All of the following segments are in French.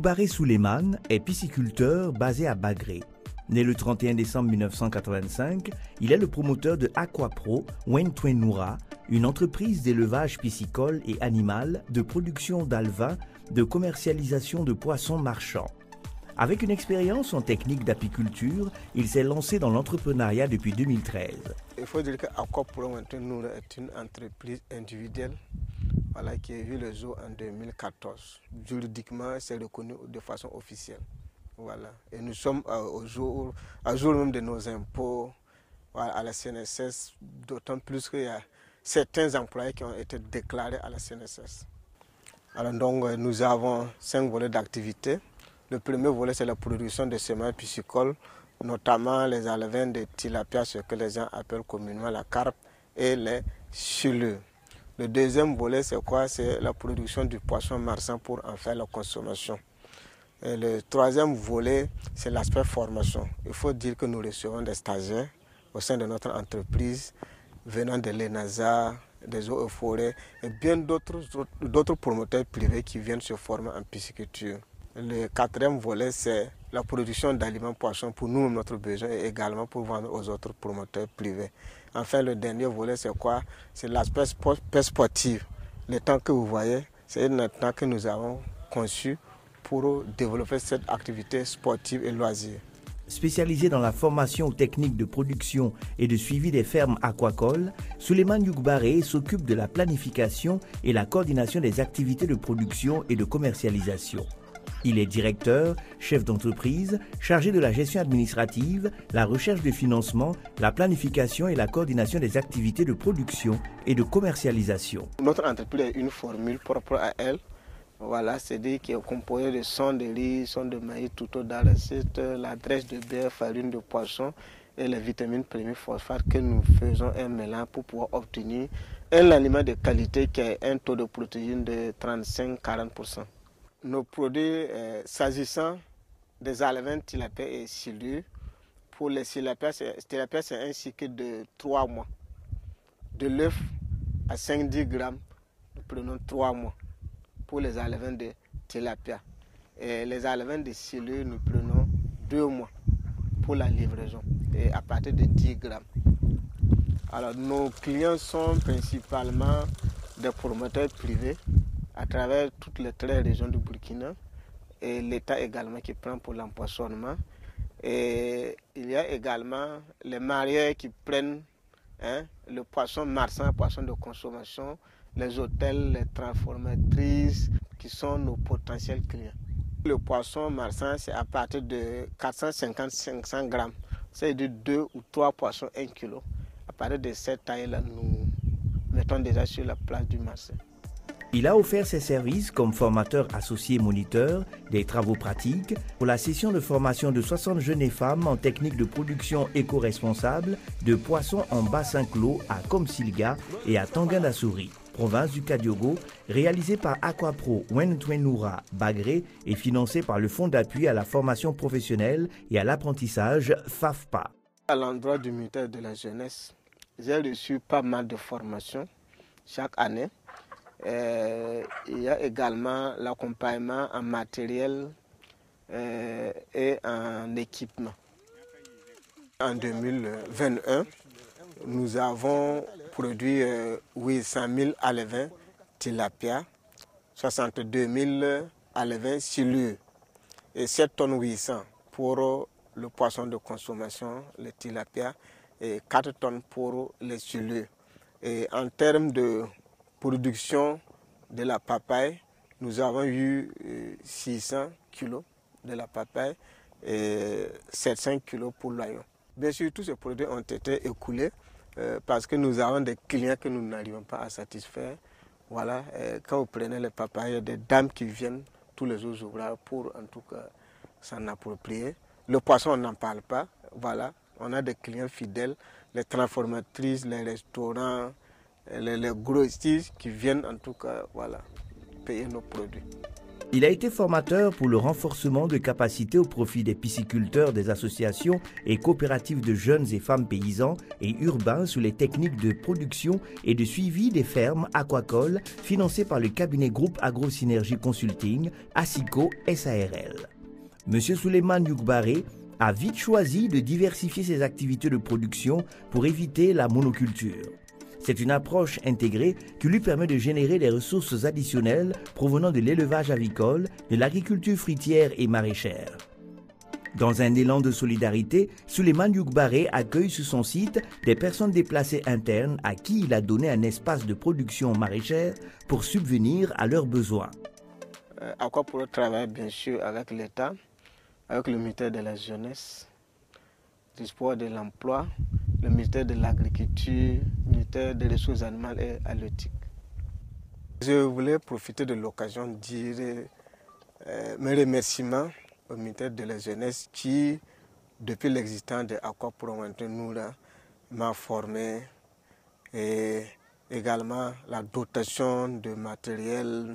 Yougbaré Souleymane est pisciculteur basé à Bagré. Né le 31 décembre 1985, il est le promoteur de Aquapro Wentwennoura, une entreprise d'élevage piscicole et animal, de production d'alevins, de commercialisation de poissons marchands. Avec une expérience en technique d'apiculture, il s'est lancé dans l'entrepreneuriat depuis 2013. Il faut dire que Aquapro Wentwennoura est une entreprise individuelle qui a vu le jour en 2014. Juridiquement, c'est reconnu de façon officielle. Et nous sommes au jour même de nos impôts à la CNSS, d'autant plus qu'il y a certains employés qui ont été déclarés à la CNSS. Alors donc, nous avons 5 volets d'activité. Le premier volet, c'est la production de semences piscicoles, notamment les alevins de tilapia, ce que les gens appellent communément la carpe, et les cheleux. Le deuxième volet, c'est quoi? C'est la production du poisson marsan pour en faire la consommation. Et le troisième volet, c'est l'aspect formation. Il faut dire que nous recevons des stagiaires au sein de notre entreprise, venant de l'ENASA, des eaux et forêts, et bien d'autres promoteurs privés qui viennent se former en pisciculture. Le quatrième volet, c'est la production d'aliments poissons pour nous, notre besoin, et également pour vendre aux autres promoteurs privés. Enfin, le dernier volet, c'est quoi? C'est l'aspect sportif. Le temps que vous voyez, c'est un temps que nous avons conçu pour développer cette activité sportive et loisir. Spécialisé dans la formation aux techniques de production et de suivi des fermes aquacoles, Souleymane Yougbaré s'occupe de la planification et la coordination des activités de production et de commercialisation. Il est directeur, chef d'entreprise, chargé de la gestion administrative, la recherche de financement, la planification et la coordination des activités de production et de commercialisation. Notre entreprise a une formule propre à elle. C'est-à-dire qui est composé de son de riz, son de maïs, tout au d'arachide, la graisse de bœuf, farine de poisson et les vitamines premières phosphate que nous faisons un mélange pour pouvoir obtenir un aliment de qualité qui a un taux de protéines de 35-40%. Nos produits, s'agissant des alevins tilapia et silure, pour les tilapia, c'est un cycle de 3 mois. De l'œuf à 5-10 grammes, nous prenons 3 mois pour les alevins de tilapia. Et les alevins de silure, nous prenons 2 mois pour la livraison, et à partir de 10 grammes. Alors, nos clients sont principalement des promoteurs privés à travers toutes les 13 régions du Burkina, et l'État également qui prend pour l'empoisonnement. Et il y a également les mareyeurs qui prennent le poisson marsan, poisson de consommation, les hôtels, les transformatrices qui sont nos potentiels clients. Le poisson marsan, c'est à partir de 450-500 grammes. C'est-à-dire 2 ou 3 poissons 1 kg. À partir de cette taille-là, nous mettons déjà sur la place du marché. Il a offert ses services comme formateur associé moniteur des travaux pratiques pour la session de formation de 60 jeunes et femmes en technique de production éco-responsable de poissons en bassin clos à Komsilga et à Tanganasouri, province du Kadiogo, réalisé par Aquapro Wentwennoura Bagré et financé par le Fonds d'appui à la formation professionnelle et à l'apprentissage FAFPA. À l'endroit du ministère de la Jeunesse, j'ai reçu pas mal de formations chaque année. Il y a également l'accompagnement en matériel et en équipement. En 2021, nous avons produit 800 000 alevins tilapia, 62 000 alevins silure et 7 tonnes 800 pour le poisson de consommation, le tilapia, et 4 tonnes pour les silures. Et en termes de production de la papaye, nous avons eu 600 kg de la papaye et 700 kg pour l'oignon. Bien sûr, tous ces produits ont été écoulés parce que nous avons des clients que nous n'arrivons pas à satisfaire. Quand vous prenez les papayes, il y a des dames qui viennent tous les jours ouvrables pour en tout cas s'en approprier. Le poisson, on n'en parle pas. On a des clients fidèles, les transformatrices, les restaurants, les grossistes qui viennent en tout cas payer nos produits. Il a été formateur pour le renforcement de capacités au profit des pisciculteurs des associations et coopératives de jeunes et femmes paysans et urbains sur les techniques de production et de suivi des fermes aquacoles financées par le cabinet groupe AgroSynergie Consulting, ASICO SARL. M. Souleymane Yougbaré a vite choisi de diversifier ses activités de production pour éviter la monoculture. C'est une approche intégrée qui lui permet de générer des ressources additionnelles provenant de l'élevage avicole, de l'agriculture fruitière et maraîchère. Dans un élan de solidarité, Souleymane Yougbaré accueille sur son site des personnes déplacées internes à qui il a donné un espace de production maraîchère pour subvenir à leurs besoins. Aquapro travaille bien sûr avec l'État, avec le ministère de la Jeunesse, du Sport et de l'Emploi, le ministère de l'Agriculture, le ministère des Ressources animales et halieutiques. Je voulais profiter de l'occasion de dire mes remerciements au ministère de la Jeunesse qui, depuis l'existence de Aquapro Noura, m'a formé et également la dotation de matériel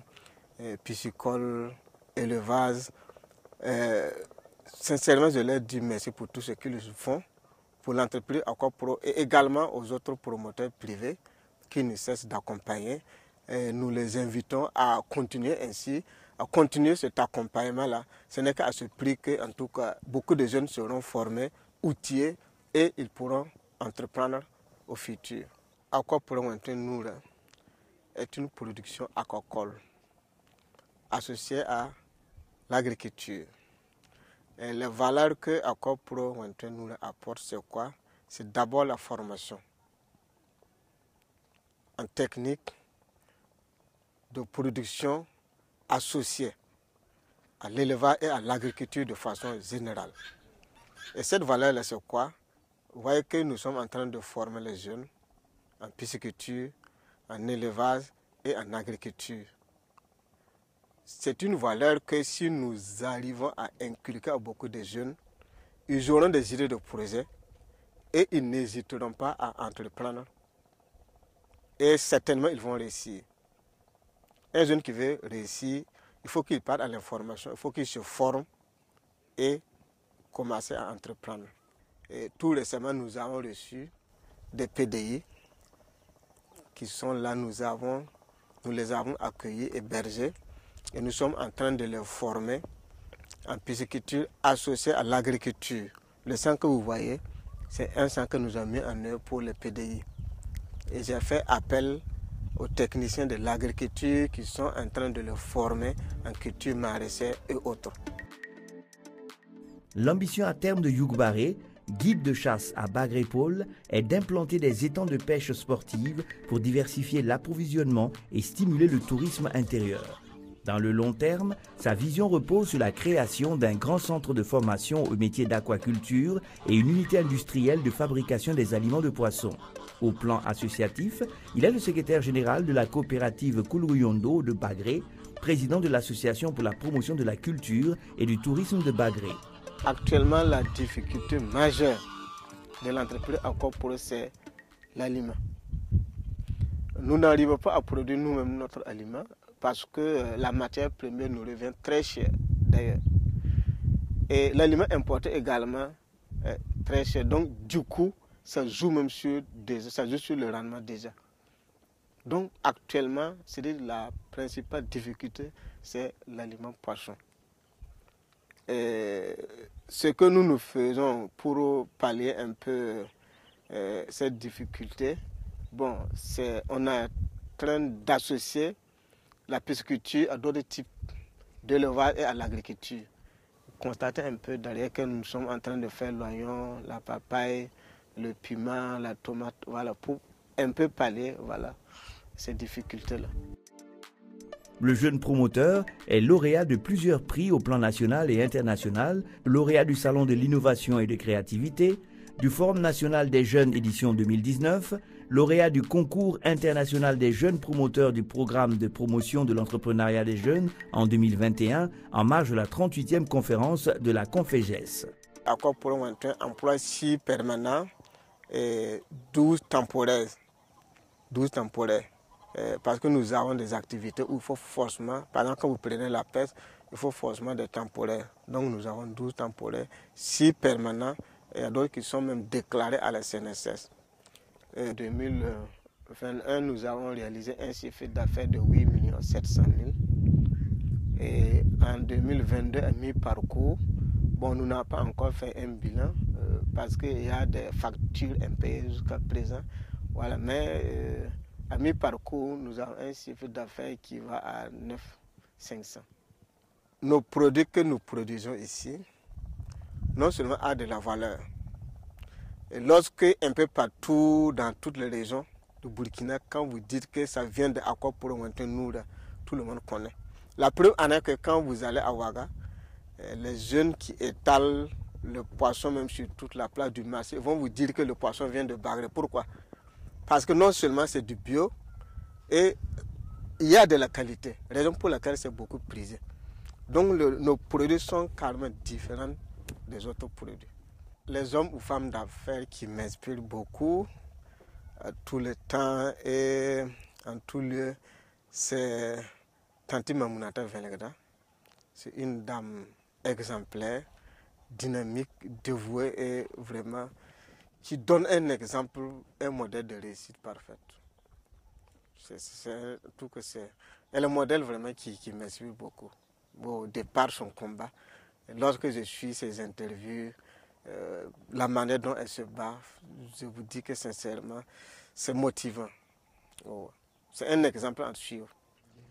piscicole, élevage. Sincèrement, je leur dis merci pour tout ce qu'ils font pour l'entreprise Aquapro et également aux autres promoteurs privés qui ne cessent d'accompagner. Nous les invitons à continuer ainsi, à continuer cet accompagnement-là. Ce n'est qu'à ce prix que, en tout cas, beaucoup de jeunes seront formés, outillés et ils pourront entreprendre au futur. Aquapro Noura est une production aquacole associée à l'agriculture. Et les valeurs que Aquapro Noura apporte, c'est quoi? C'est d'abord la formation en technique de production associée à l'élevage et à l'agriculture de façon générale. Et cette valeur-là, c'est quoi? Vous voyez que nous sommes en train de former les jeunes en pisciculture, en élevage et en agriculture. C'est une valeur que si nous arrivons à inculquer à beaucoup de jeunes, ils auront des idées de projet et ils n'hésiteront pas à entreprendre. Et certainement, ils vont réussir. Un jeune qui veut réussir, il faut qu'il parte à l'information, il faut qu'il se forme et commencer à entreprendre. Et tout récemment, nous avons reçu des PDI qui sont là, nous les avons accueillis, hébergés. Et nous sommes en train de les former en pisciculture associée à l'agriculture. Le centre que vous voyez, c'est un centre que nous avons mis en œuvre pour les PDI. Et j'ai fait appel aux techniciens de l'agriculture qui sont en train de les former en culture maraîchère et autres. L'ambition à terme de Yougbaré, guide de chasse à Bagré-Paul, est d'implanter des étangs de pêche sportive pour diversifier l'approvisionnement et stimuler le tourisme intérieur. Dans le long terme, sa vision repose sur la création d'un grand centre de formation au métier d'aquaculture et une unité industrielle de fabrication des aliments de poissons. Au plan associatif, il est le secrétaire général de la coopérative Koulrouyondo de Bagré, président de l'association pour la promotion de la culture et du tourisme de Bagré. Actuellement, la difficulté majeure de l'entreprise Aquapro, c'est l'aliment. Nous n'arrivons pas à produire nous-mêmes notre aliment parce que la matière première nous revient très cher d'ailleurs. Et l'aliment importé également est très cher. Donc du coup, ça joue même sur le rendement déjà. Donc actuellement, la principale difficulté, c'est l'aliment poisson. Et ce que nous faisons pour pallier un peu cette difficulté, c'est on est en train d'associer la pisciculture à d'autres types d'élevage et à l'agriculture. Constatez un peu derrière que nous sommes en train de faire l'oignon, la papaye, le piment, la tomate, voilà, pour un peu pallier ces difficultés-là. Le jeune promoteur est lauréat de plusieurs prix au plan national et international, lauréat du Salon de l'innovation et de créativité, du Forum national des jeunes édition 2019, lauréat du concours international des jeunes promoteurs du programme de promotion de l'entrepreneuriat des jeunes en 2021 en marge de la 38e conférence de la Conféges. Aquapro emploie 6 permanents et 12 temporaires. Parce que nous avons des activités où il faut forcément, par exemple quand vous prenez la pêche, il faut forcément des temporaires. Donc nous avons 12 temporaires, 6 permanents, et il y a d'autres qui sont même déclarés à la CNSS. En 2021, nous avons réalisé un chiffre d'affaires de 8 700 000. Et en 2022, à mi-parcours, bon, nous n'avons pas encore fait un bilan parce qu'il y a des factures impayées jusqu'à présent. Voilà, mais à mi-parcours, nous avons un chiffre d'affaires qui va à 9 500. Nos produits que nous produisons ici, non seulement ont de la valeur. Et lorsque un peu partout dans toutes les régions du Burkina, quand vous dites que ça vient de Akwa Noura, tout le monde connaît. La preuve en est que quand vous allez à Ouaga, les jeunes qui étalent le poisson même sur toute la place du marché vont vous dire que le poisson vient de Bagré. Pourquoi? Parce que non seulement c'est du bio et il y a de la qualité, raison pour laquelle c'est beaucoup prisé. Donc nos produits sont carrément différents des autres produits. Les hommes ou femmes d'affaires qui m'inspirent beaucoup à tout le temps et en tout lieu, c'est Tanti Mamounata Venegda. C'est une dame exemplaire, dynamique, dévouée et vraiment qui donne un exemple, un modèle de réussite parfaite. C'est tout que c'est. Elle est un modèle vraiment qui m'inspire beaucoup. Bon, au départ, son combat. Lorsque je suis ses interviews, la manière dont elle se bat, je vous dis que sincèrement, c'est motivant. Oh. C'est un exemple à suivre.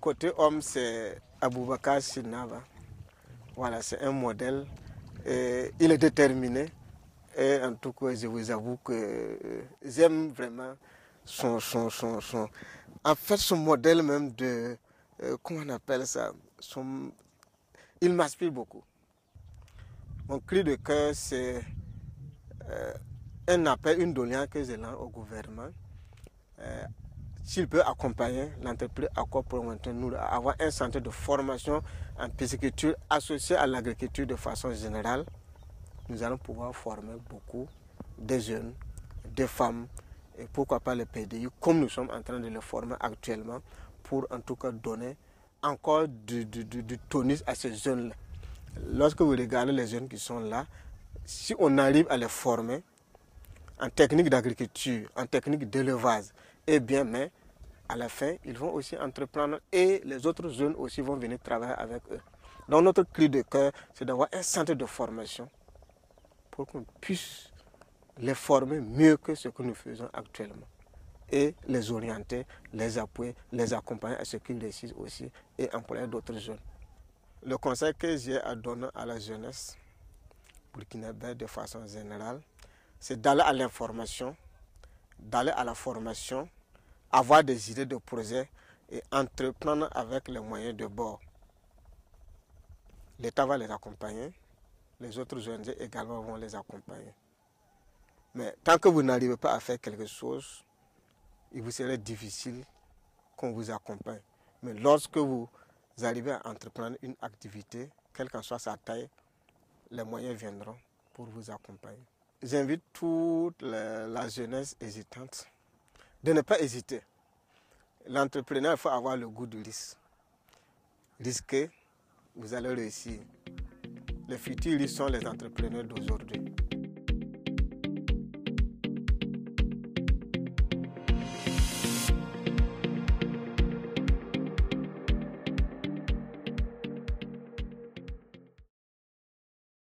Côté homme, c'est Aboubakar Sinava. Voilà, c'est un modèle. Et il est déterminé. Et en tout cas, je vous avoue que j'aime vraiment son en fait, son modèle même de... comment on appelle ça? Il m'inspire beaucoup. Mon cri de cœur, c'est un appel, une doléance que je lance au gouvernement. S'il peut accompagner l'entreprise Akwa Noura à avoir un centre de formation en pisciculture associé à l'agriculture de façon générale, nous allons pouvoir former beaucoup de jeunes, de femmes, et pourquoi pas les PDI, comme nous sommes en train de les former actuellement, pour en tout cas donner encore du tonus à ces jeunes-là. Lorsque vous regardez les jeunes qui sont là, si on arrive à les former en technique d'agriculture, en technique d'élevage, eh bien, mais à la fin, ils vont aussi entreprendre et les autres jeunes aussi vont venir travailler avec eux. Donc notre cri de cœur, c'est d'avoir un centre de formation pour qu'on puisse les former mieux que ce que nous faisons actuellement. Et les orienter, les appuyer, les accompagner à ce qu'ils réussissent aussi et employer d'autres jeunes. Le conseil que j'ai à donner à la jeunesse burkinabé de façon générale, c'est d'aller à l'information, d'aller à la formation, avoir des idées de projet et entreprendre avec les moyens de bord. L'État va les accompagner, les autres ONG également vont les accompagner. Mais tant que vous n'arrivez pas à faire quelque chose, il vous serait difficile qu'on vous accompagne. Mais lorsque vous arrivez à entreprendre une activité, quelle qu'en soit sa taille, les moyens viendront pour vous accompagner. J'invite toute la jeunesse hésitante de ne pas hésiter. L'entrepreneur, il faut avoir le goût du risque. Risquer, vous allez réussir. Les futurs risques sont les entrepreneurs d'aujourd'hui.